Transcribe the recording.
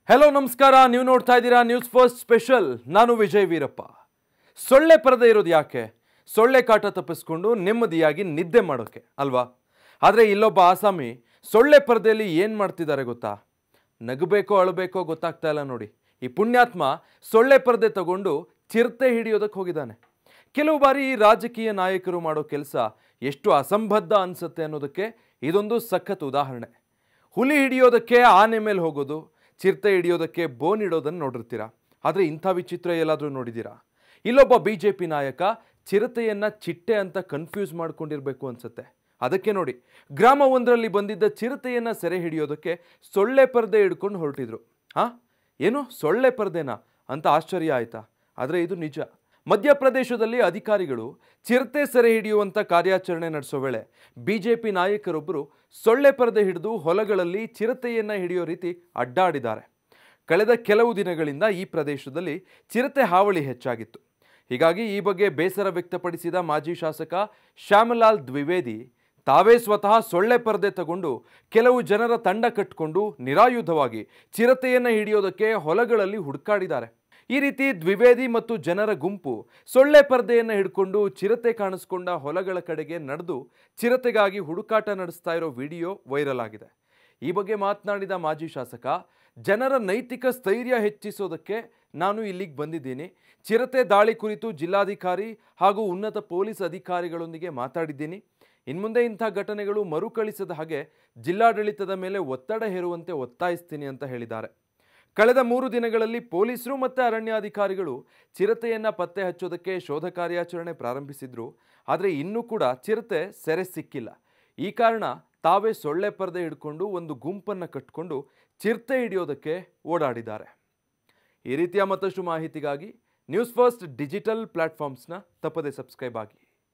hello नमस्कार ನೀವು ನೋಡ್ತಾ ಇದ್ದೀರಾ ನ್ಯೂಸ್ ಫಸ್ಟ್ ಸ್ಪೆಷಲ್ ನಾನು ವಿಜಯ್ ವೀರಪ್ಪ ಸೊಳ್ಳೆ ಪರದೆ ಇರೋದು ಯಾಕೆ ಸೊಳ್ಳೆ ಕಾಟ ತಪ್ಪಿಸಿಕೊಂಡು ನೆಮ್ಮದಿಯಾಗಿ ನಿದ್ದೆ ಮಾಡೋಕೆ ಅಲ್ವಾ ಆದರೆ ಇಲ್ಲೊಬ್ಬ ಆಸಾಮಿ ಸೊಳ್ಳೆ ಪರದೆಯಲ್ಲಿ ಏನು ಮಾಡ್ತಿದ್ದಾರೆ ಗೊತ್ತಾ ನಗಬೇಕೋ ಅಳಬೇಕೋ ಗೊತ್ತಾಗ್ತಾ ಇಲ್ಲ ನೋಡಿ ಈ ಪುಣ್ಯಾತ್ಮ ಸೊಳ್ಳೆ ಪರದೆ ತಗೊಂಡು ಚಿರತೆ ಹಿಡಿಯೋದಕ್ಕೆ ಹೋಗಿದ್ದಾನೆ ಕೆಲವು ಬಾರಿ ಈ ರಾಜಕೀಯ ನಾಯಕರು ಮಾಡೋ ಕೆಲಸ ಎಷ್ಟು ಅಸಂಬದ್ಧ ಅನ್ಸುತ್ತೆ ಅನ್ನೋದಕ್ಕೆ ಇದೊಂದು ಸಖತ್ ಉದಾಹರಣೆ ಹುಲಿ ಹಿಡಿಯೋದಕ್ಕೆ ಆನೆ ಮೇಲೆ ಹೋಗೋದು ಚಿರತೆ ಹಿಡಿಯೋದಕ್ಕೆ ಬೋನ್ ಇಡೋದನ್ನು ನೋಡಿರ್ತೀರಾ ಆದರೆ ಇಂಥ ವಿಚಿತ್ರ ಎಲ್ಲಾದರೂ ನೋಡಿದ್ದೀರಾ ಇಲ್ಲೊಬ್ಬ ಬಿಜೆಪಿ ನಾಯಕ ಚಿರತೆಯನ್ನು ಚಿಟ್ಟೆ ಅಂತ ಕನ್ಫ್ಯೂಸ್ ಮಾಡ್ಕೊಂಡಿರಬೇಕು ಅನ್ಸುತ್ತೆ ಅದಕ್ಕೆ ನೋಡಿ ಗ್ರಾಮವೊಂದರಲ್ಲಿ ಬಂದಿದ್ದ ಚಿರತೆಯನ್ನು ಸೆರೆ ಹಿಡಿಯೋದಕ್ಕೆ ಸೊಳ್ಳೆ ಪರದೆ ಹಿಡ್ಕೊಂಡು ಹೊರಟಿದ್ರು ಏನು ಸೊಳ್ಳೆ ಪರದೆನಾ ಅಂತ ಆಶ್ಚರ್ಯ ಆಯ್ತಾ ಆದರೆ ಇದು ನಿಜ ಮಧ್ಯಪ್ರದೇಶದಲ್ಲಿ ಅಧಿಕಾರಿಗಳು ಚಿರತೆ ಸೆರೆ ಹಿಡಿಯುವಂಥ ಕಾರ್ಯಾಚರಣೆ ನಡೆಸೋ ವೇಳೆ ಬಿಜೆಪಿ ನಾಯಕರೊಬ್ಬರು ಸೊಳ್ಳೆ ಪರದೆ ಹಿಡಿದು ಹೊಲಗಳಲ್ಲಿ ಚಿರತೆಯನ್ನು ಹಿಡಿಯೋ ರೀತಿ ಅಡ್ಡಾಡಿದ್ದಾರೆ ಕಳೆದ ಕೆಲವು ದಿನಗಳಿಂದ ಈ ಪ್ರದೇಶದಲ್ಲಿ ಚಿರತೆ ಹಾವಳಿ ಹೆಚ್ಚಾಗಿತ್ತು ಹೀಗಾಗಿ ಈ ಬಗ್ಗೆ ಬೇಸರ ವ್ಯಕ್ತಪಡಿಸಿದ ಮಾಜಿ ಶಾಸಕ ಶ್ಯಾಮಲಾಲ್ ದ್ವಿವೇದಿ ತಾವೇ ಸ್ವತಃ ಸೊಳ್ಳೆ ಪರದೆ ತಗೊಂಡು ಕೆಲವು ಜನರ ತಂಡ ಕಟ್ಟಿಕೊಂಡು ನಿರಾಯುಧವಾಗಿ ಚಿರತೆಯನ್ನು ಹಿಡಿಯೋದಕ್ಕೆ ಹೊಲಗಳಲ್ಲಿ ಹುಡುಕಾಡಿದ್ದಾರೆ ಈ ರೀತಿ ದ್ವಿವೇದಿ ಮತ್ತು ಜನರ ಗುಂಪು ಸೊಳ್ಳೆ ಪರದೆಯನ್ನು ಹಿಡ್ಕೊಂಡು ಚಿರತೆ ಕಾಣಿಸ್ಕೊಂಡ ಹೊಲಗಳ ಕಡೆಗೆ ನಡೆದು ಚಿರತೆಗಾಗಿ ಹುಡುಕಾಟ ನಡೆಸ್ತಾ ಇರೋ ವಿಡಿಯೋ ವೈರಲ್ ಆಗಿದೆ ಈ ಬಗ್ಗೆ ಮಾತನಾಡಿದ ಮಾಜಿ ಶಾಸಕ ಜನರ ನೈತಿಕ ಸ್ಥೈರ್ಯ ಹೆಚ್ಚಿಸೋದಕ್ಕೆ ನಾನು ಇಲ್ಲಿಗೆ ಬಂದಿದ್ದೀನಿ ಚಿರತೆ ದಾಳಿ ಕುರಿತು ಜಿಲ್ಲಾಧಿಕಾರಿ ಹಾಗೂ ಉನ್ನತ ಪೊಲೀಸ್ ಅಧಿಕಾರಿಗಳೊಂದಿಗೆ ಮಾತಾಡಿದ್ದೀನಿ ಇನ್ಮುಂದೆ ಇಂಥ ಘಟನೆಗಳು ಮರುಕಳಿಸದ ಹಾಗೆ ಜಿಲ್ಲಾಡಳಿತದ ಮೇಲೆ ಒತ್ತಡ ಹೇರುವಂತೆ ಒತ್ತಾಯಿಸ್ತೀನಿ ಅಂತ ಹೇಳಿದ್ದಾರೆ ಕಳೆದ 3 ದಿನಗಳಲ್ಲಿ ಪೊಲೀಸರು ಮತ್ತು ಅರಣ್ಯಾಧಿಕಾರಿಗಳು ಚಿರತೆಯನ್ನು ಪತ್ತೆ ಹಚ್ಚೋದಕ್ಕೆ ಶೋಧ ಕಾರ್ಯಾಚರಣೆ ಪ್ರಾರಂಭಿಸಿದ್ರು ಆದರೆ ಇನ್ನೂ ಕೂಡ ಚಿರತೆ ಸೆರೆ ಸಿಕ್ಕಿಲ್ಲ ಈ ಕಾರಣ ತಾವೇ ಸೊಳ್ಳೆ ಪರದೆ ಹಿಡ್ಕೊಂಡು ಒಂದು ಗುಂಪನ್ನು ಕಟ್ಟಿಕೊಂಡು ಚಿರತೆ ಹಿಡಿಯೋದಕ್ಕೆ ಓಡಾಡಿದ್ದಾರೆ ಈ ರೀತಿಯ ಮತ್ತಷ್ಟು ಮಾಹಿತಿಗಾಗಿ ನ್ಯೂಸ್ ಫಸ್ಟ್ ಡಿಜಿಟಲ್ ಪ್ಲಾಟ್ಫಾರ್ಮ್ಸ್ನ ತಪ್ಪದೆ ಸಬ್ಸ್ಕ್ರೈಬ್ ಆಗಿ